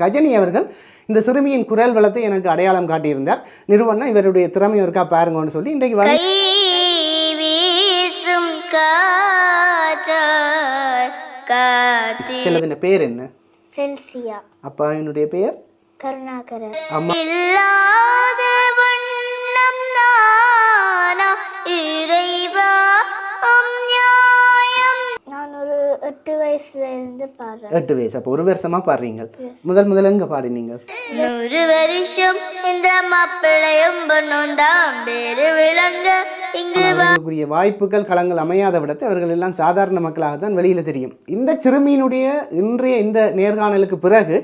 கஜனி அவர்கள் இந்த சிறுமியின் குரல் வளத்தை எனக்கு அடையாளம் காட்டியிருந்தார். நிறுவனம் இவருடைய திறமை இருக்கா பாருங்கன்னு சொல்லி இன்றைக்கு சிலதின் பேர் என்ன? செல்சியா. அப்பா என்னுடைய பெயர் கருணாகரன். அம்மா நான் ஒரு 8 வயசுல இருந்து பாடுறேன். 8 வயசு. அப்போ 1 வருஷமா பாடுறீங்க. முதல்ல எங்க பாடினீங்க? 100 வருஷம் இந்த மாப்பிளையும் பொண்ணும் தான் பேரு விளங்க இங்கு அவர்களுக்குரிய வாய்ப்புகள் களங்கள் அமையாத விடத்தை அவர்கள் எல்லாம் சாதாரண மக்களாக தான் வெளியில தெரியும். இந்த சிறுமியினுடைய இன்றைய இந்த நேர்காணலுக்கு பிறகு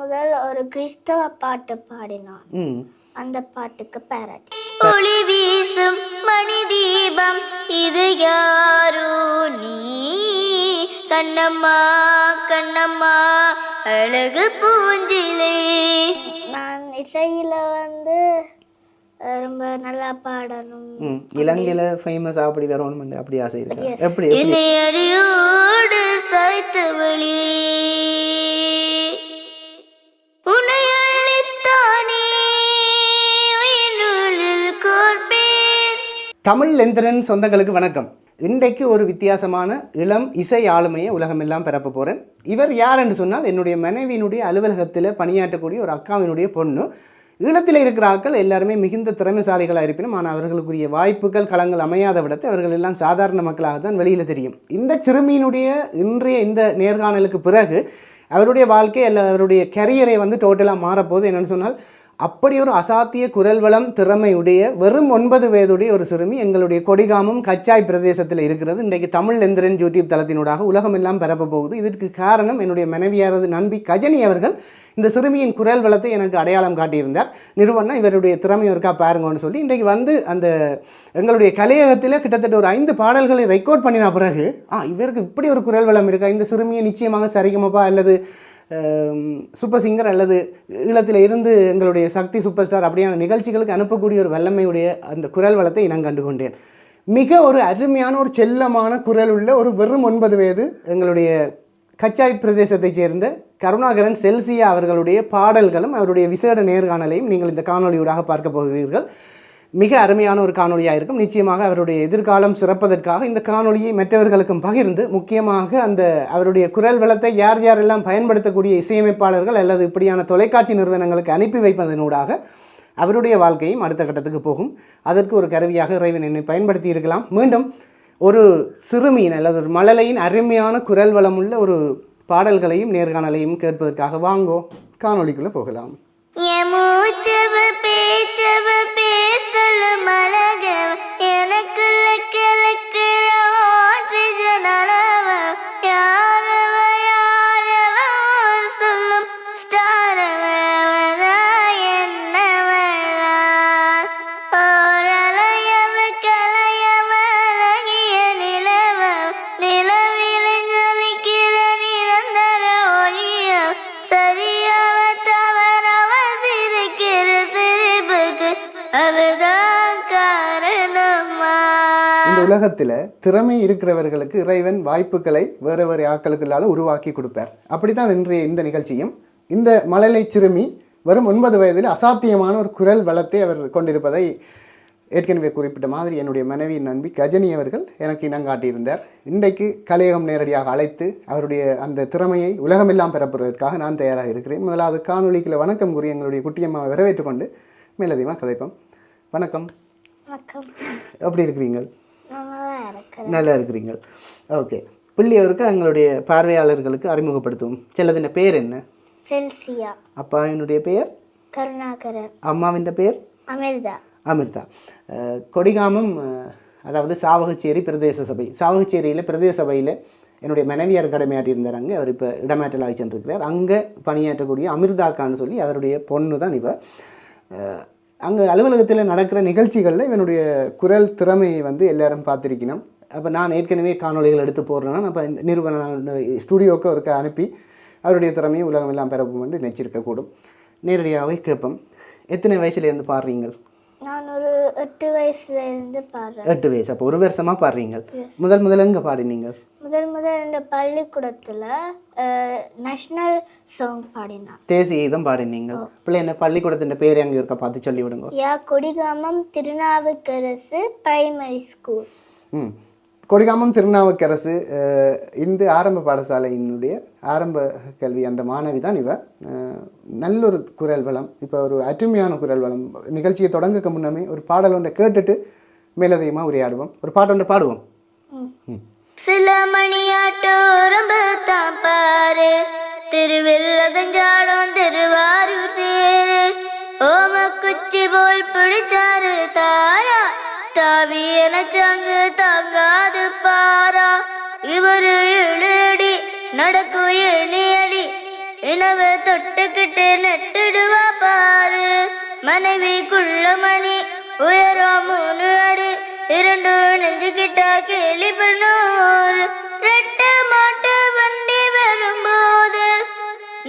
முதல் ஒரு கிறிஸ்தவ பாட்டு பாடினான். அந்த பாட்டுக்கு பாராட்டி. ஒளி வீசும் மணி தீபம் இது யாரோ நீ கண்ணம்மா கண்ணம்மா அழகு பூஞ்சிலே. நான் இசையில ரொம்ப நல்லா பாடணும். இலங்கையில ஃபேமஸ் அப்படி வரணும் அப்படி ஆசை இருக்கு. எப்படி என்னை அடியோடு சாய்த்து வழி உன்னை அழித்தானே உயிரில் கோர்ப்பேன். தமிழ் லெந்திரன் சொந்தங்களுக்கு வணக்கம். இன்றைக்கு ஒரு வித்தியாசமான இளம் இசை ஆளுமையை உலகமெல்லாம் பரப்ப போகிறேன். இவர் யார் என்று சொன்னால் என்னுடைய மனைவியினுடைய அலுவலகத்தில் பணியாற்றக்கூடிய ஒரு அக்காவினுடைய பொண்ணு. ஈழத்தில் இருக்கிற ஆட்கள் எல்லாருமே மிகுந்த திறமைசாலிகளாக இருப்பினும் ஆனால் அவர்களுக்குரிய வாய்ப்புகள் களங்கள் அமையாத விடத்தை அவர்கள் எல்லாம் சாதாரண மக்களாக தான் வெளியில் தெரியும். இந்த சிறுமியினுடைய இன்றைய இந்த நேர்காணலுக்கு பிறகு அவருடைய வாழ்க்கை அல்ல அவருடைய கரியரை டோட்டலாக மாறப்போகுது. என்னென்னு சொன்னால் அப்படி ஒரு அசாத்திய குரல் வளம் திறமையுடைய வெறும் 9 வயதுடைய ஒரு சிறுமி எங்களுடைய கொடிகாமம் கச்சாய் பிரதேசத்தில் இருக்கிறது. இன்றைக்கு தமிழ் லெந்திரன் யூடியூப் தளத்தினூடாக உலகமெல்லாம் பரப்ப போகுது. இதற்கு காரணம் என்னுடைய மனைவியாரது நம்பி கஜனி அவர்கள் இந்த சிறுமியின் குரல் வளத்தை எனக்கு அடையாளம் காட்டியிருந்தார். நிறுவனம் இவருடைய திறமை இருக்கா பாருங்கன்னு சொல்லி இன்றைக்கு அந்த எங்களுடைய கலையகத்தில் கிட்டத்தட்ட ஒரு 5 பாடல்களை ரெக்கார்ட் பண்ணின பிறகு இவருக்கு இப்படி ஒரு குரல் வளம் இருக்கா, இந்த சிறுமியை நிச்சயமாக சரிகமப்பா அல்லது சூப்பர் சிங்கர் அல்லது ஈழத்தில் இருந்து எங்களுடைய சக்தி சூப்பர் ஸ்டார் அப்படியான நிகழ்ச்சிகளுக்கு அனுப்பக்கூடிய ஒரு வல்லமையுடைய அந்த குரல் வளத்தை நான் கண்டு கொண்டேன். மிக ஒரு அருமையான ஒரு செல்லமான குரல் உள்ள ஒரு வெறும் 9 வயது எங்களுடைய கச்சாய் பிரதேசத்தைச் சேர்ந்த கருணாகரன் செல்சியா அவர்களுடைய பாடல்களும் அவருடைய விசேட நேர்காணலையும் நீங்கள் இந்த காணொலியூடாக பார்க்க போகிறீர்கள். மிக அருமையான ஒரு காணொலியாக இருக்கும். நிச்சயமாக அவருடைய எதிர்காலம் சிறப்பதற்காக இந்த காணொலியை மற்றவர்களுக்கும் பகிர்ந்து முக்கியமாக அந்த அவருடைய குரல் வளத்தை யார் யாரெல்லாம் பயன்படுத்தக்கூடிய இசையமைப்பாளர்கள் அல்லது இப்படியான தொலைக்காட்சி நிறுவனங்களுக்கு அனுப்பி வைப்பதனூடாக அவருடைய வாழ்க்கையும் அடுத்த கட்டத்துக்கு போகும். அதற்கு ஒரு கருவியாக இறைவன் என்னை பயன்படுத்தி இருக்கலாம். மீண்டும் ஒரு சிறுமியின் அல்லது ஒரு மழலையின் அருமையான குரல் வளமுள்ள ஒரு பாடல்களையும் நேர்காணலையும் கேட்பதற்காக வாங்கோ காணொலிக்குள்ளே போகலாம். பேசல மலகவ எனக்குள்ள கிழக்கிற ஆக்சிஜன் அளவ யாரவ யாரவ சொல்லும் ஸ்டாரவ என்னவளா ஓரலையவ கலையவ அழகிய நிலவ நிலவில் ஜொலிக்கிற நிரந்தர ஒளிய சரியவ தவறவ சிரிக்கிற சிரிப்புக்கு அவதான் காரணமா. இந்த உலகத்தில் திறமை இருக்கிறவர்களுக்கு இறைவன் வாய்ப்புகளை வேறு வேறு ஆட்களுக்குள்ளால உருவாக்கி கொடுப்பார். அப்படித்தான் இன்றைய இந்த நிகழ்ச்சியும் இந்த மழலை சிறுமி வரும் 9 வயதில் அசாத்தியமான ஒரு குரல் வளத்தை அவர் கொண்டிருப்பதை ஏற்கனவே குறிப்பிட்ட மாதிரி என்னுடைய மனைவி நம்பி கஜனி அவர்கள் எனக்கு இனங்காட்டியிருந்தார். இன்றைக்கு கலையகம் நேரடியாக அழைத்து அவருடைய அந்த திறமையை உலகமெல்லாம் பெறப்படுவதற்காக நான் தயாராக இருக்கிறேன். முதலாவது காணொலிக்குள்ள வணக்கம் கூறி எங்களுடைய குட்டியம்மாவை வரவேற்று கொண்டு மேலதிகமாக கதைப்போம். வணக்கம். வணக்கம். எப்படி இருக்கிறீங்க? நல்லா இருக்கிறீங்க. ஓகே, பிள்ளையவருக்கு எங்களுடைய பார்வையாளர்களுக்கு அறிமுகப்படுத்துவோம். செல்லதின் பேர் என்ன? செல்சியா. அப்பா என்னுடைய பெயர் கருணாகரன். அம்மாவின் பெயர் அமிர்தா. அமிர்தா. கொடிகாமம் அதாவது சாவகச்சேரி பிரதேச சபை. சாவகச்சேரியில் பிரதேச சபையில் என்னுடைய மனைவியார் கடமையாற்றியிருந்தார். அங்கே அவர் இப்போ இடமாற்றலாகி சென்றிருக்கிறார். அங்கே பணியாற்றக்கூடிய அமிர்தாக்கான்னு சொல்லி அவருடைய பொண்ணு தான் இவ. அங்கே அலுவலகத்தில் நடக்கிற நிகழ்ச்சிகளில் இவனுடைய குரல் திறமையை எல்லாரும் பார்த்துருக்கணும். அப்போ நான் ஏற்கனவே காணொலிகள் எடுத்து போடுறேன்னா அப்போ இந்த நிறுவன ஸ்டுடியோவுக்கு அவருக்கு அனுப்பி அவருடைய திறமையை உலகமெல்லாம் பெறப்போம் என்று நினச்சிருக்கக்கூடும். நேரடியாகவே கேட்போம். எத்தனை வயசுலேருந்து பாடுறீங்க? நான் ஒரு 8 வயசுல இருந்து பாடுறேன். 8 வயசு. அப்போ 1 வருஷமாக பாடுறீங்க. முதல்ல எங்கே பாடினீங்க? முதல் இந்த பள்ளிக்கூடத்தில் நேஷ்னல் சாங் பாடினான். தேசிய கீதம் பாடினீங்க. பிள்ளை என்ன பள்ளிக்கூடத்தின் பேர் எங்கே இருக்க பார்த்து சொல்லி விடுங்க. Kodikamam Thirunavukkarasu primary school. கொடிகாமம் திருநாவுக்கரசு இந்து ஆரம்ப பாடசாலையினுடைய ஆரம்ப கல்வி அந்த மாணவி தான் இவர். நல்லொரு குரல் வளம், இப்போ ஒரு அருமையான குரல் வளம். நிகழ்ச்சியை தொடங்கக்கு முன்னமே ஒரு பாடல் ஒன்றை கேட்டுட்டு மேலதிகமாக உரையாடுவோம். ஒரு பாட்டு ஒன்றை பாடுவோம். சில மணியாட்டோரம்பு தான் பாரு, திருவில்லதஞ்சாடும் திருவாரூர் தேரு, ஓம குச்சி போல் பிடிச்சாரு தாரா, தாவி எனச்சாங்கு தாங்காது பாரா, இவரு எழுடி நடக்கும் எண்ணியடி, இனவ தொட்டுக்கிட்டு நெட்டுடுவா பாரு, மனைவி குள்ளமணி உயரம் 3 அடி, 2 நெஞ்சுக்கிட்ட கேலி பண்ணூர், ரெட்ட மாட்டு வண்டி வரும்போது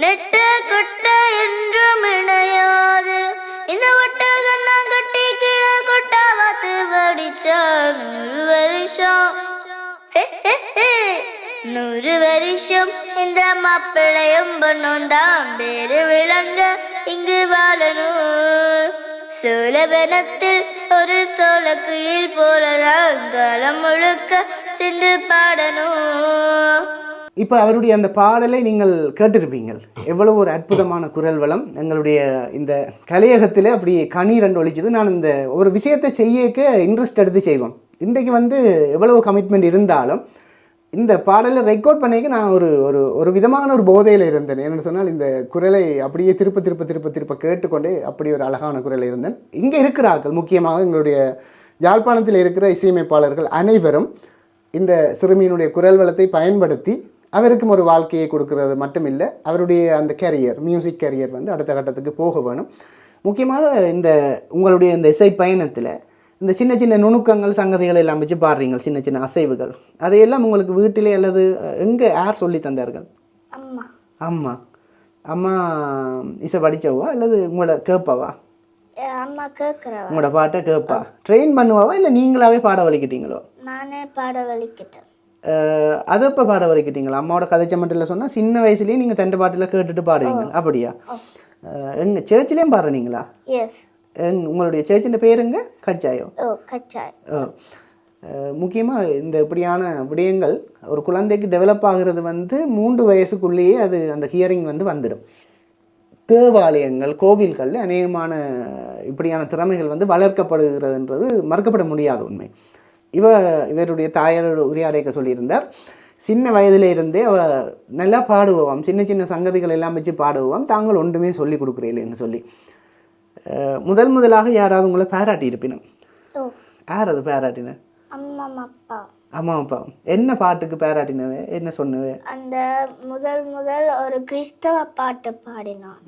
நெட்ட கொட்ட என்றும் இணையாது, இந்த ஒட்டகம் தான் கட்டி கீழே கொட்டா வாத்து படிச்சா 100 வருஷம் 100 வருஷம் இந்த மாப்பிள்ளையும் பொண்ணும் தான் பேரு விளங்க இங்கு வாழணும், சோழவனத்தில் ஒரு சோழ குயில் போலதான் காலம் முழுக்க சிந்து பாடணும். இப்போ அவருடைய அந்த பாடலை நீங்கள் கேட்டிருப்பீங்கள். எவ்வளவு ஒரு அற்புதமான குரல் வளம். எங்களுடைய இந்த கலையகத்தில் அப்படி கணீர் ஒழிச்சது. நான் இந்த ஒரு விஷயத்தை செய்யக்க இன்ட்ரெஸ்ட் எடுத்து செய்வோம். இன்றைக்கு எவ்வளவு கமிட்மெண்ட் இருந்தாலும் இந்த பாடலை ரெக்கார்ட் பண்ணிக்க நான் ஒரு விதமான ஒரு போதையில் இருந்தேன். என்னென்னு சொன்னால் இந்த குரலை அப்படியே திருப்ப கேட்டுக்கொண்டே அப்படி ஒரு அழகான குரலில் இருந்தேன். இங்கே இருக்கிறார்கள் முக்கியமாக எங்களுடைய யாழ்ப்பாணத்தில் இருக்கிற இசையமைப்பாளர்கள் அனைவரும் இந்த சிறுமியினுடைய குரல் வளத்தை பயன்படுத்தி அவருக்கும் ஒரு வாழ்க்கையை கொடுக்கறது மட்டுமில்லை, அவருடைய அந்த கேரியர், மியூசிக் கேரியர் அடுத்த கட்டத்துக்கு போக வேணும். முக்கியமாக இந்த உங்களுடைய இந்த இசை பயணத்தில் இந்த சின்ன சின்ன நுணுக்கங்கள் சங்கதிகள் எல்லாம் வச்சு பாடுறீங்க, சின்ன சின்ன அசைவுகள், அதையெல்லாம் உங்களுக்கு வீட்டிலே அல்லது எங்கே யார் சொல்லி தந்தார்கள்? அம்மா. அம்மா அம்மா இசை படித்தவா அல்லது உங்களோட கேட்பாவா? அம்மா கேட்குறவா, உங்களோட பாட்டை கேட்பா, ட்ரெயின் பண்ணுவாவா இல்லை நீங்களாவே பாட வலிக்கிட்டீங்களோ? நானே பாட வலிக்கிட்டேன். அதை இப்போ பாட வலிக்கிட்டீங்களா? அம்மாவோட கதைச்ச மட்டும் சொன்னால் சின்ன வயசுலேயே நீங்கள் தண்டு பாட்டில் கேட்டுட்டு பாடுவீங்க, அப்படியா? எங்கள் சேர்ச்சிலேயும் பாடுறீங்களா? எஸ். உங்களுடைய சேர்ச்சின் பேருங்க? கச்சாயோ? கச்சாய். முக்கியமாக இந்த இப்படியான விடயங்கள் ஒரு குழந்தைக்கு டெவலப் ஆகிறது 3 வயசுக்குள்ளேயே அது அந்த ஹியரிங் வந்துடும். தேவாலயங்கள் கோவில்களில் அநேகமான இப்படியான திறமைகள் வளர்க்கப்படுகிறதுன்றது மறுக்கப்பட முடியாத உண்மை. இவருடைய தாயாரோட உரையாடைக்க சொல்லியிருந்தார், சின்ன வயதில் இருந்தே அவ நல்லா பாடுவோம், சின்ன சின்ன சங்கதிகள் எல்லாம் வச்சு பாடுவோம், தாங்கள் ஒன்றுமே சொல்லி கொடுக்குறீங்களேன்னு சொல்லி. முதலாக யாராவது உங்களை பாராட்டி இருப்பினும்? யார் அது பாராட்டின? அம்மா அப்பா. அம்மா அப்பா என்ன பாட்டுக்கு பாராட்டினவே, என்ன சொன்னவே? அந்த முதல் ஒரு கிறிஸ்தவ பாட்டு பாடினான்,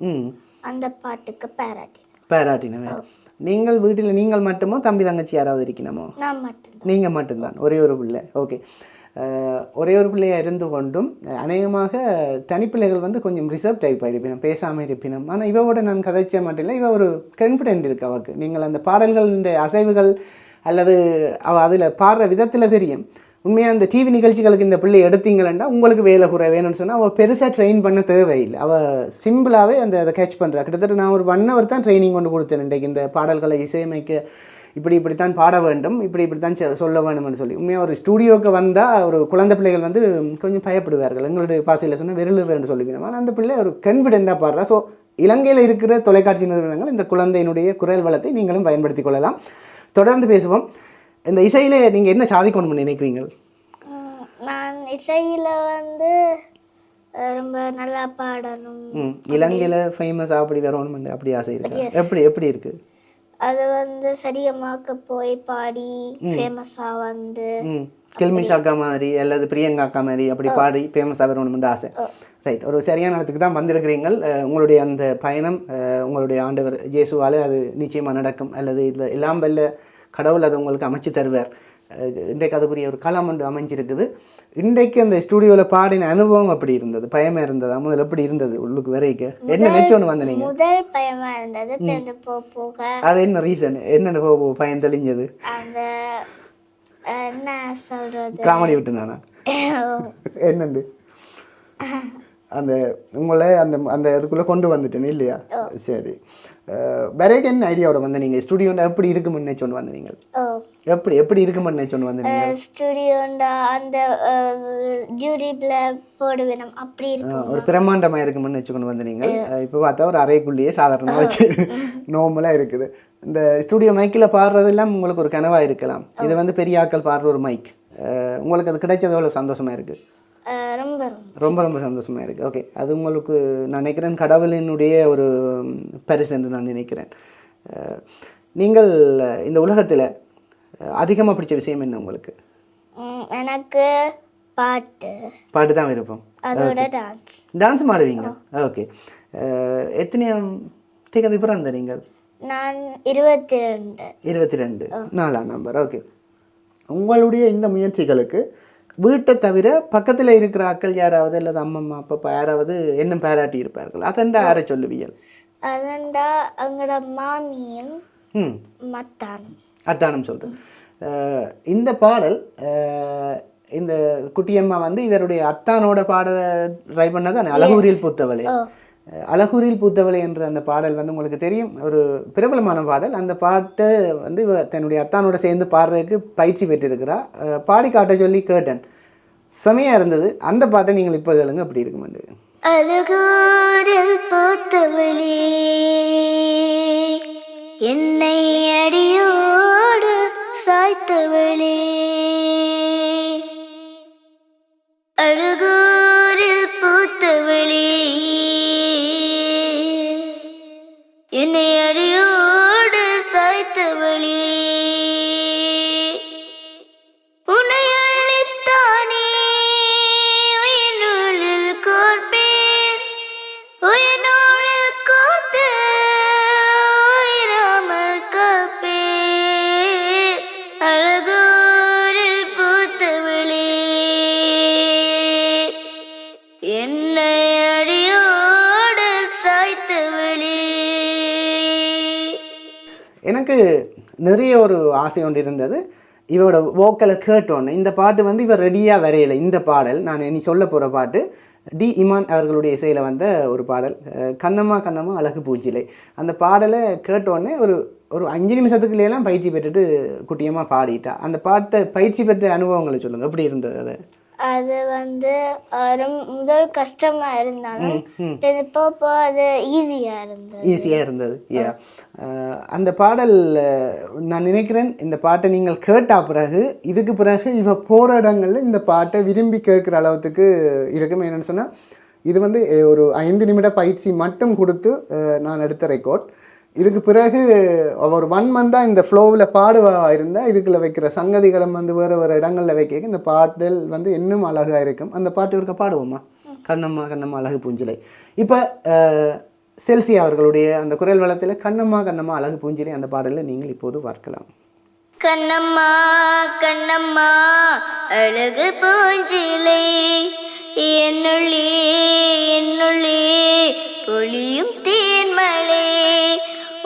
அந்த பாட்டுக்கு பாராட்டினவே. நீங்கள் வீட்டில் நீங்கள் மட்டுமோ தம்பி தங்கச்சி யாராவது இருக்கணுமோ? நான் மட்டும்தான். நீங்கள் மட்டும்தான், ஒரே ஒரு பிள்ளை. ஓகே. ஒரே ஒரு பிள்ளையாக இருந்து கொண்டும் அநேகமாக தனிப்பிள்ளைகள் கொஞ்சம் ரிசர்வ் டைப்பாக இருப்பினும், பேசாமல் இருப்பினும். ஆனால் இவவோட நான் கதைச்ச மட்டும் இல்லை, இவ ஒரு கான்ஃபிடென்ட் இருக்குது அவளுக்கு. நீங்கள் அந்த பாடல்களின் அசைவுகள் அல்லது அவள் அதில் பாடுற விதத்தில் தெரியும். உண்மையாக அந்த டிவி நிகழ்ச்சிகளுக்கு இந்த பிள்ளை எடுத்தீங்களா உங்களுக்கு வேலை குறை வேணும்னு சொன்னால் அவள் பெருசாக ட்ரெயின் பண்ண தேவையில்லை, அவள் சிம்பிளாகவே அதை கேட்ச் பண்ணுறா. கிட்டத்தட்ட நான் ஒரு 1 hour தான் ட்ரைனிங் கொண்டு கொடுத்தேன் இன்றைக்கு இந்த பாடல்களை இசையமைக்க. இப்படித்தான் பாட வேண்டும், இப்படித்தான் சொல்ல வேண்டும்னு சொல்லி. உண்மையாக ஒரு ஸ்டூடியோவுக்கு வந்தால் ஒரு குழந்தை பிள்ளைகள் கொஞ்சம் பயப்படுவார்கள், எங்களுடைய பாசையில் சொன்னால் வெறுலுன்னு சொல்லிக்கணும். ஆனால் அந்த பிள்ளை ஒரு கான்ஃபிடென்ட்டாக பாடுறா. ஸோ இலங்கையில் இருக்கிற தொலைக்காட்சி நிறுவனங்கள் இந்த குழந்தையினுடைய குரல் வளத்தை நீங்களும் பயன்படுத்தி கொள்ளலாம். தொடர்ந்து பேசுவோம். இந்த இசையில் நீங்கள் என்ன சாதிக்கணும்னு நினைக்கிறீங்க? நான் இசையில் ரொம்ப நல்லா பாடணும், இலங்கையில் ஃபேமஸாக அப்படி வரணும் அப்படி ஆசை இருக்கு. எப்படி இருக்குது அது? சரிகமாக்க போய் பாடி ஃபேமஸாக கில்மிஷா அக்கா மாதிரி அல்லது பிரியங்கா அக்கா மாதிரி அப்படி பாடி ஃபேமஸாக வரணும்னு ஆசை. ரைட், ஒரு சரியான இடத்துக்கு தான் வந்திருக்கிறீங்கள். உங்களுடைய அந்த பயணம் உங்களுடைய ஆண்டவர் இயேசுவால் அது நிச்சயமாக நடக்கும், அல்லது இதில் எல்லாம் வல்ல கடவுள் அதை உங்களுக்கு அமைச்சு தருவார். இன்றைக்கு அதுக்குரிய ஒரு களம் ஒன்று அமைஞ்சிருக்குது. இன்றைக்கு அந்த ஸ்டூடியோவில் பாடின அனுபவம் அப்படி இருந்தது? பயமாக இருந்ததா? முதல்ல எப்படி இருந்தது உள்ளுக்கு வரைக்கும்? என்ன நினைச்சோன்னு வந்த நீங்கள்? முதல் பயமாக இருந்தது, போக அது என்ன ரீசன்? என்னென்ன போக பயம் தெளிஞ்சது? அந்த என்ன சொல்றது? காமெடி விட்டு நானா என்னண்டு அந்த உங்களை அந்த அந்த இதுக்குள்ளே கொண்டு வந்துட்டேன் இல்லையா? சரி. வேறேக்கு என்ன ஐடியாவோட வந்து நீங்கள் ஸ்டுடியோண்டா எப்படி இருக்குமென்னு நினைச்சோன்னு வந்து நீங்கள் எப்படி எப்படி இருக்குமென்னு நினைச்சோன்னு வந்து நீங்கள் ஸ்டுடியோண்டா அந்த யூடியூப்ல போடுவேன் அப்படி இருக்கும். ஒரு பிரம்மாண்டமாக இருக்குமென்னு வச்சுக்கொண்டு வந்து நீங்கள் இப்போ பார்த்தா ஒரு அறைக்குள்ளேயே சாதாரணமாக வச்சு நார்மலாக இருக்குது. இந்த ஸ்டுடியோ மைக்கில் பாடுறதெல்லாம் உங்களுக்கு ஒரு கனவாக இருக்கலாம். இது வந்து பெரிய ஆட்கள் பாடுற ஒரு மைக். உங்களுக்கு அது கிடைச்சது எவ்வளோ சந்தோஷமாக இருக்குது? ரொம்ப ரொம்ப ரொம்ப சந்தோஷமாக இருக்குது. ஓகே, அது உங்களுக்கு நான் நினைக்கிறேன் கடவுளினுடைய ஒரு பரிசு என்று நான் நினைக்கிறேன். நீங்கள் இந்த உலகத்தில் அதிகமாக பிடிச்ச விஷயம் என்ன உங்களுக்கு? எனக்கு பாட்டு தான் விருப்பம். அதோட டான்ஸ் ஆடுவீங்க? ஓகே. எத்தனையாம் தேதி பிறந்த நீங்கள்? நான் 22. 22 4ஆம் நம்பர். ஓகே. உங்களுடைய இந்த முயற்சிகளுக்கு வீட்டை தவிர பக்கத்தில் இருக்கிற ஆட்கள் யாராவது அல்லது அம்மம்மா அப்பா யாராவது என்ன பாராட்டி இருப்பார்கள்? அதண்டா யாரை சொல்லுவீர்கள்? அதண்டா எங்களோட மாமியும் அத்தானும் சொல்கிறேன். இந்த பாடல் இந்த குட்டியம்மா வந்து இவருடைய அத்தானோட பாட ட்ரை பண்ணதான் அழகூரில் பூத்தவளே. அழகூரில் பூத்தவளை என்ற அந்த பாடல் வந்து உங்களுக்கு தெரியும், ஒரு பிரபலமான பாடல். அந்த பாட்டை வந்து தன்னுடைய அத்தானோட சேர்ந்து பாடுறதுக்கு பயிற்சி பெற்றிருக்கிறா. பாடி காட்ட சொல்லி கேட்டேன், செமையாக இருந்தது. அந்த பாட்டை நீங்கள் இப்போ கேளுங்க, அப்படி இருக்குமெண்டு. அழகூரில் பூத்தவளே என்னை அடியோடு சாய்த்தவளே, அழகூரில் பூத்தவளே என்னை அடியோடு சாய்த்தவளே, உன்னை அழித்தானே உயிரில் கோர்ப்பேன், உயிரில் கோர்த்து உயிராமல் காப்பேன், அழகூரில் பூத்தவளே என்னை அடியோடு சாய்த்தவளே. எனக்கு நிறைய ஒரு ஆசை ஒன்று இருந்தது. இவரோட வோக்கலை கேட்டோன்னு இந்த பாட்டு வந்து இவர் ரெடியாக வரையலை. இந்த பாடல் நான் இனி சொல்ல போகிற பாட்டு டி இமான் அவர்களுடைய இசையில் வந்த ஒரு பாடல், கண்ணம்மா கண்ணம்மா அழகு பூச்சிலை. அந்த பாடலை கேட்டோடனே ஒரு 5 நிமிஷத்துக்குள்ளேலாம் பயிற்சி பெற்றுட்டு குட்டியமாக பாடிட்டா. அந்த பாட்டை பயிற்சி பெற்ற அனுபவங்களை சொல்லுங்கள், எப்படி இருந்தது? அதை அது வந்து முதல் கஷ்டமா இருந்தாலும் இப்போ அது ஈஸியாக இருந்தது. அந்த பாடல் நான் நினைக்கிறேன், இந்த பாட்டை நீங்கள் கேட்டா பிறகு இதுக்கு பிறகு இவ போகிற இடங்களில் இந்த பாட்டை விரும்பி கேட்குற அளவுக்கு இருக்கும். என்னென்னு சொன்னால், இது வந்து ஒரு 5 நிமிட பயிற்சி மட்டும் கொடுத்து நான் எடுத்த ரெக்கார்ட். இதுக்கு பிறகு ஒரு 1 மந்தாக இந்த ஃப்ளோவில் பாடுவா இருந்தால் இதுக்குள்ள வைக்கிற சங்கதிகளும் வந்து வேறு வேறு இடங்களில் வைக்க இந்த பாடல் வந்து இன்னும் அழகாக இருக்கும். அந்த பாட்டு இருக்க பாடுவோமா? கண்ணம்மா கண்ணம்மா அழகு பூஞ்சிலை. இப்போ செல்சி அவர்களுடைய அந்த குரல் வளத்தில் கண்ணம்மா கண்ணம்மா அழகு பூஞ்சிலை அந்த பாடலில் நீங்கள் இப்போது பார்க்கலாம். கண்ணம்மா கண்ணம்மா அழகு பூஞ்சிலை என்னுள்ளே என்னுள்ளே பொழியும் தேன்மலை,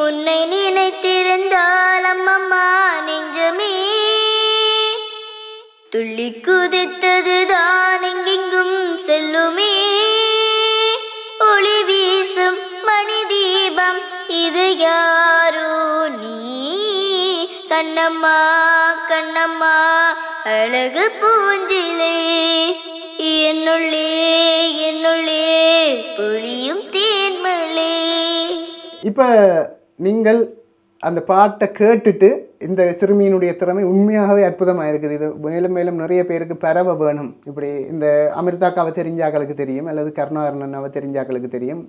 உன்னை நினைத்திருந்தால் அம்மம்மா நெஞ்சமே துள்ளி குதித்ததுதான் எங்கெங்கும் செல்லுமே, ஒளி வீசும் மணி தீபம் இது யாரோ நீ, கண்ணம்மா கண்ணம்மா அழகு பூஞ்சிலை என்னுள்ளே என்னுள்ளே பொழியும் தேன்மலை. இப்போ நீங்கள் அந்த பாட்டை கேட்டுட்டு இந்த சிறுமியினுடைய திறமை உண்மையாகவே அற்புதமாக இருக்குது. இது மேலும் மேலும் நிறைய பேருக்கு பரவ வேணும். இப்படி இந்த அமிர்தாக்காவை தெரிஞ்சாக்களுக்கு தெரியும், அல்லது கருணாகரனாவை தெரிஞ்சாக்களுக்கு தெரியும்.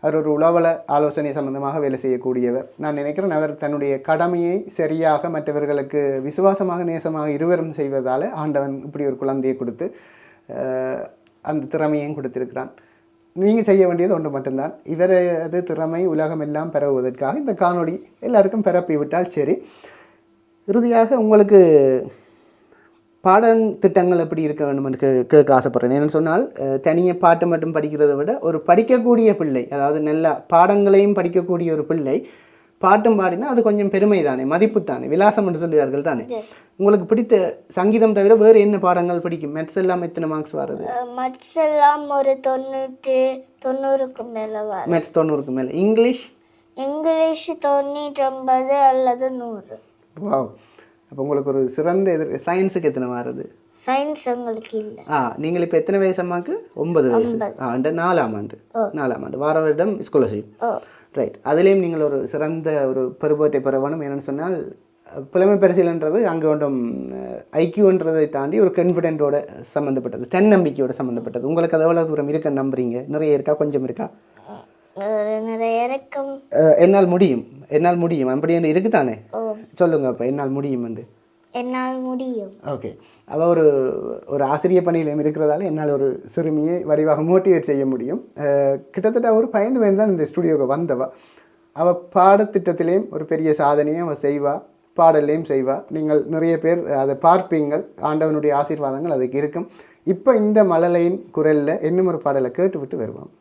அவர் ஒரு உளவள ஆலோசனை சம்பந்தமாக வேலை செய்யக்கூடியவர். நான் நினைக்கிறேன் அவர் தன்னுடைய கடமையை சரியாக மற்றவர்களுக்கு விசுவாசமாக நேசமாக இருவரும் செய்வதால் ஆண்டவன் இப்படி ஒரு குழந்தையை கொடுத்து அந்த திறமையையும் கொடுத்திருக்கிறான். நீங்கள் செய்ய வேண்டியது ஒன்று மட்டும்தான், இவரது திறமை உலகமெல்லாம் பரவுவதற்காக இந்த காணொளி எல்லாருக்கும் பரப்பி விட்டால் சரி. இறுதியாக உங்களுக்கு பாடத்திட்டங்கள் எப்படி இருக்க வேண்டும் என்று கேட்க ஆசைப்பட்றேன். என்னென்னு சொன்னால், தனியாக பாட்டு மட்டும் படிக்கிறதை விட ஒரு படிக்கக்கூடிய பிள்ளை, அதாவது நல்ல பாடங்களையும் படிக்கக்கூடிய ஒரு பிள்ளை பாட்டும் பாடினா அது கொஞ்சம் பெருமை தானே, மதிப்பு தானே, விலாசம் என்று சொல்லுவார்கள் தானே. உங்களுக்கு பிடித்த சங்கீதம் தவிர வேறு என்ன பாடங்கள் பிடிக்கும்? மேத்ஸ் எல்லாம் எத்தனை மார்க்ஸ் வருது? மேத்ஸ் எல்லாம் ஒரு 90க்கு மேலே வரும். மேத்ஸ் 90க்கு மேலே. இங்கிலீஷ்? இங்கிலீஷ் 99 அல்லது 100. வாவ். அப்போ உங்களுக்கு ஒரு சிறந்த சயின்ஸுக்கு எத்தனை வருது? சயின்ஸ் உங்களுக்கு இல்லை. நீங்கள் இப்போ எத்தனை வயசு அம்மாவுக்கு? 9 வயசு. இந்த 4ஆம் ஆண்டு வார வருடம் ஸ்காலர்ஷிப். ரைட். அதுலேயும் நீங்கள் ஒரு சிறந்த ஒரு பருவத்தை பெற வேணும். என்னென்னு சொன்னால் புலமை பரிசீலன்றது அங்கே ஒன்றும் ஐக்கியூன்றதை தாண்டி ஒரு கான்ஃபிடென்ட்டோட சம்மந்தப்பட்டது, தன்னம்பிக்கையோட சம்மந்தப்பட்டது. உங்களுக்கு அது எவ்வளோ தூரம் இருக்குன்னு நம்புறீங்க? நிறைய இருக்கா, கொஞ்சம் இருக்கா? நிறைய இருக்கும். என்னால் முடியும் அப்படி இருக்குதானே? சொல்லுங்க அப்போ என்னால் முடியும். என்னால் முடியும். ஓகே. அவள் ஒரு ஆசிரிய பணியிலும் இருக்கிறதால என்னால் ஒரு சிறுமியை வடிவாக மோட்டிவேட் செய்ய முடியும். கிட்டத்தட்ட ஒரு பயந்து தான் இந்த ஸ்டுடியோவுக்கு வந்தவா. அவள் பாடத்திட்டத்திலேயும் ஒரு பெரிய சாதனையும் அவள் செய்வாள், பாடல்லையும் செய்வாள். நீங்கள் நிறைய பேர் அதை பார்ப்பீங்கள். ஆண்டவனுடைய ஆசீர்வாதங்கள் அதுக்கு இருக்கும். இப்போ இந்த மழலையின் குரலில் இன்னும் ஒரு பாடலை கேட்டு விட்டு வருவோம்.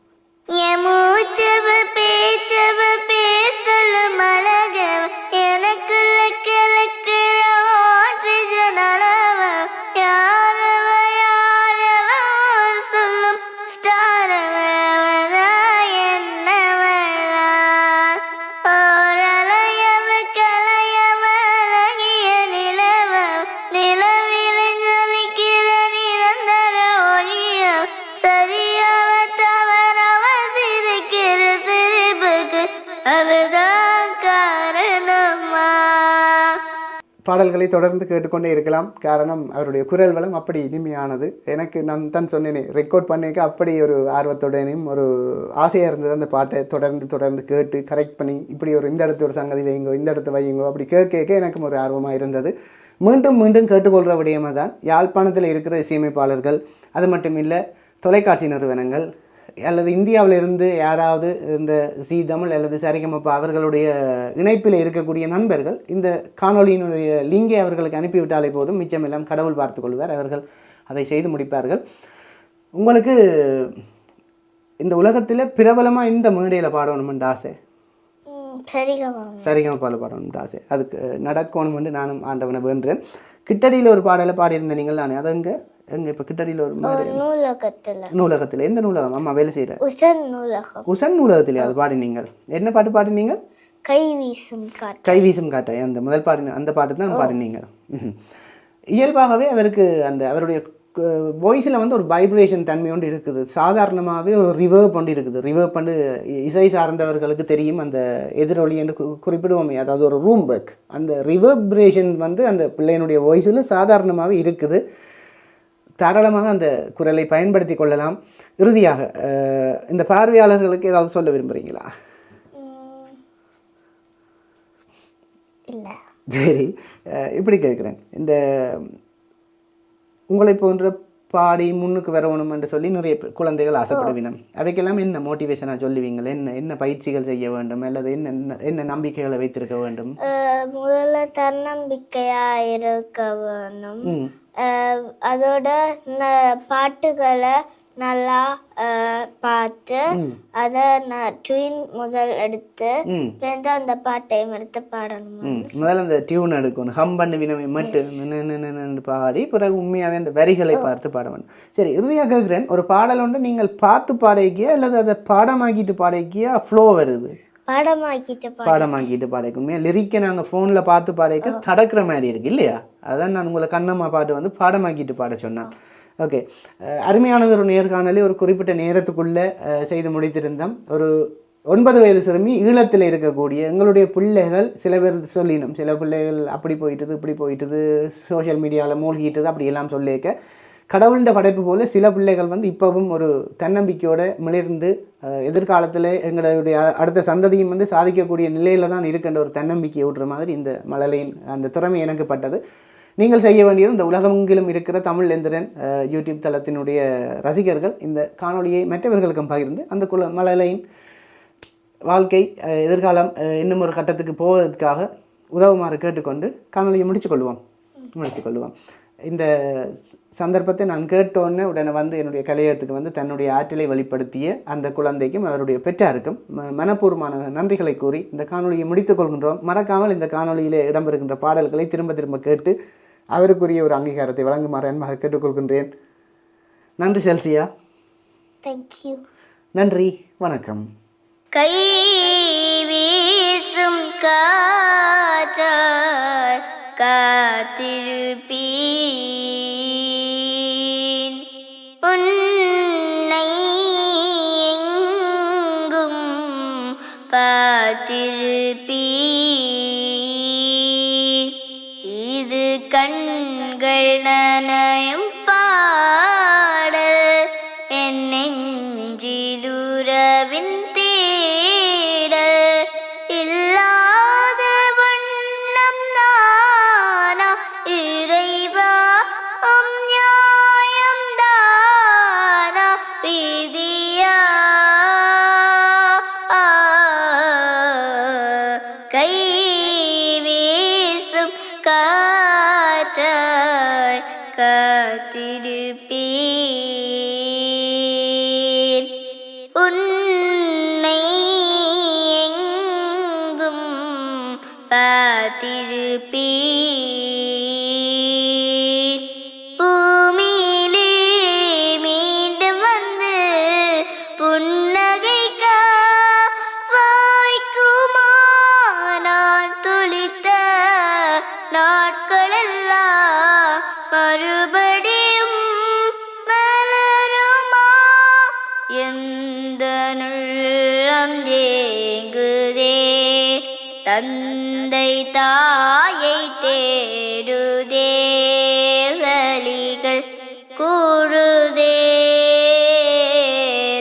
பாடல்களை தொடர்ந்து கேட்டுக்கொண்டே இருக்கலாம். காரணம் அவருடைய குரல் வளம் அப்படி இனிமையானது. எனக்கு நான் தான் சொன்னேனே, ரெக்கார்ட் பண்ணிக்க அப்படி ஒரு ஆர்வத்துடனும் ஒரு ஆசையாக இருந்தது. அந்த பாட்டை தொடர்ந்து கேட்டு கரெக்ட் பண்ணி இப்படி இந்த இடத்து ஒரு சங்கதி வைங்கோ, இந்த இடத்த வையுங்கோ அப்படி கேட்க எனக்கும் ஒரு ஆர்வமாக இருந்தது. மீண்டும் கேட்டுக்கொள்கிற விடயமாக தான் யாழ்ப்பாணத்தில் இருக்கிற இசையமைப்பாளர்கள், அது மட்டும் இல்லை தொலைக்காட்சி நிறுவனங்கள் அல்லது இந்தியாவிலிருந்து யாராவது இந்த சி தமிழ் அல்லது சரிகமப்பா அவர்களுடைய இணைப்பில் இருக்கக்கூடிய நண்பர்கள் இந்த காணொலியினுடைய லிங்கை அவர்களுக்கு அனுப்பிவிட்டாலே போதும், மிச்சமெல்லாம் கடவுள் பார்த்து கொள்வார். அவர்கள் அதை செய்து முடிப்பார்கள். உங்களுக்கு இந்த உலகத்தில் பிரபலமாக இந்த மேடையில் பாடணுமென்று ஆசை? சரிகமப்பால் பாடணும்னு ஆசை. அதுக்கு நடக்கணுமென்று நானும் ஆண்டவனை வேண்டுறேன். கிட்டடியில் ஒரு பாடலை பாடியிருந்தேன் நீங்கள் தானே? அது எங்கே இப்போ கிட்டடியில் ஒரு நூலகத்தில். எந்த நூலகம் அம்மா வேலை செய்கிற? உசன் நூலகத்திலே அது பாடினீங்கள். என்ன பாட்டு பாடினீங்க? கைவீசும் காட்டை. அந்த முதல் அந்த பாட்டு தான் பாடினீங்க. இயல்பாகவே அவருடைய வாய்ஸில் ஒரு வைப்ரேஷன் தன்மை ஒன்று இருக்குது. சாதாரணமாகவே ஒரு ரிவர்ப் ஒன்று இருக்குது. ரிவர்ப் இசை சார்ந்தவர்களுக்கு தெரியும். அந்த எதிரொலி என்று குறிப்பிடுவோமே, அதாவது ஒரு ரூம் பேக். அந்த ரிவர்பரேஷன் அந்த பிள்ளையினுடைய வாய்ஸில் சாதாரணமாகவே இருக்குது. தாராளமாக அந்த குரலை பயன்படுத்தி கொள்ளலாம். இறுதியாக இந்த பார்வையாளர்களுக்கு ஏதாவது சொல்ல விரும்புகிறீங்களா? இல்லை. சரி, இப்படி கேட்குறேன். இந்த உங்களை போன்ற பாடி முன்னுக்கு வரணும் என்று சொல்லி நிறைய குழந்தைகள் ஆசைப்படுவினம். அவைக்கெல்லாம் என்ன மோட்டிவேஷனாக சொல்லுவீங்கள்? என்ன பயிற்சிகள் செய்ய வேண்டும் அல்லது என்ன நம்பிக்கைகளை வைத்திருக்க வேண்டும்? முதல்ல தன்னம்பிக்கையாக இருக்க வேணும். அதோட பாட்டுகளை நல்லா பார்த்து அதை நான் ட்யூன் முதல் எடுத்து அந்த பாட்டையும் எடுத்து பாடணும். முதல்ல அந்த டியூன் எடுக்கணும். ஹம் பண்ணி வினவை மட்டும் பாடி பிறகு உண்மையாகவே அந்த வரிகளை பார்த்து பாட வேண்டும். சரி, இறுதியாக கேட்குறேன், ஒரு பாடல் ஒன்று நீங்கள் பார்த்து பாடிக்கியா அல்லது அதை பாடமாக்கிட்டு பாடிக்கியா ஃப்ளோ வருது? பாடமாக்கிட்டு பாடைக்கும். லிரிக்கை நாங்கள் ஃபோனில் பார்த்து பாடைக்க தடக்கிற மாதிரி இருக்குது இல்லையா? அதான் நான் உங்களை கண்ணம்மா பாட்டு பாடமாக்கிட்டு பாட சொன்னேன். ஓகே, அருமையானது. ஒரு நேர்காணலே ஒரு குறிப்பிட்ட நேரத்துக்குள்ளே செய்து முடித்திருந்தோம். ஒரு 9 வயது சிறுமி ஈழத்தில் இருக்கக்கூடிய எங்களுடைய பிள்ளைகள் சில பேர் சொல்லினோம், சில பிள்ளைகள் அப்படி போயிட்டுது இப்படி போயிட்டுது சோஷியல் மீடியாவில் மூழ்கிட்டுது அப்படியெல்லாம் சொல்லியிருக்க, கடவுளின் படைப்பு போல் சில பிள்ளைகள் இப்போவும் ஒரு தன்னம்பிக்கையோடு மிளிர்ந்து எதிர்காலத்தில் எங்களுடைய அடுத்த சந்ததியும் சாதிக்கக்கூடிய நிலையில் தான் இருக்கின்ற ஒரு தன்னம்பிக்கையை ஊட்டுற மாதிரி இந்த மழலையின் அந்த திறமை எனக்கு பட்டது. நீங்கள் செய்ய வேண்டியது, இந்த உலகமெங்கிலும் இருக்கிற தமிழ் எந்திரன் யூடியூப் தளத்தினுடைய ரசிகர்கள் இந்த காணொலியை மற்றவர்களுக்கும் பகிர்ந்து அந்த மழலையின் வாழ்க்கை எதிர்காலம் இன்னும் ஒரு கட்டத்துக்கு போவதற்காக உதவுமாறு கேட்டுக்கொண்டு காணொலியை முடித்துக்கொள்வோம். இந்த சந்தர்ப்பத்தை நான் கேட்டோன்னே உடனே வந்து என்னுடைய கலையகத்துக்கு வந்து தன்னுடைய ஆற்றலை வெளிப்படுத்திய அந்த குழந்தைக்கும் அவருடைய பெற்றாருக்கும் மனப்பூர்வமான நன்றிகளை கூறி இந்த காணொலியை முடித்துக் கொள்கின்றோம். மறக்காமல் இந்த காணொலியிலே இடம்பெறுகின்ற பாடல்களை திரும்ப திரும்ப கேட்டு அவருக்குரிய ஒரு அங்கீகாரத்தை வழங்குமாறு அன்பாக கேட்டுக்கொள்கின்றேன். நன்றி செல்சியா. தேங்க்யூ. நன்றி, வணக்கம். கை வீசும் காற்றாய் காத்திருப்பேன், உன்னை எங்கும் பார்த்திருப்பேன். இது கண்கள் நனையும் பாடல், என் நெஞ்சிலுறவின் தேடல். இல்லாத வண்ணம் தானா இறைவா, நியாயம் தானா விதியா? கை வீசும் காற்றாய் காத்திருப்பேன், உன்னை எங்கும் பார்த்திருப்பேன். பூமியிலே மீண்டும் வந்து புன்னகைக்க வாய்க்குமா? நான் துளித்த நாட்களெல்லாம் மறுபடியும் மலருமா? எந்த உள்ளம் ஏங்குதே, தந்தை தாயை தேடுதே, வலிகள் கூடுதே.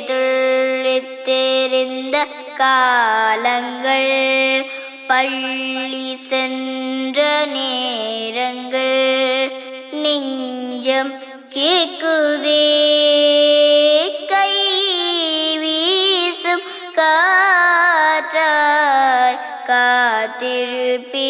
துள்ளித் தெரிந்த காலங்கள், பள்ளி சென்ற நேரங்கள், நெஞ்சம் கேக்குதே. கை வீசும் காற்றாய் காத்திருப்பேன்.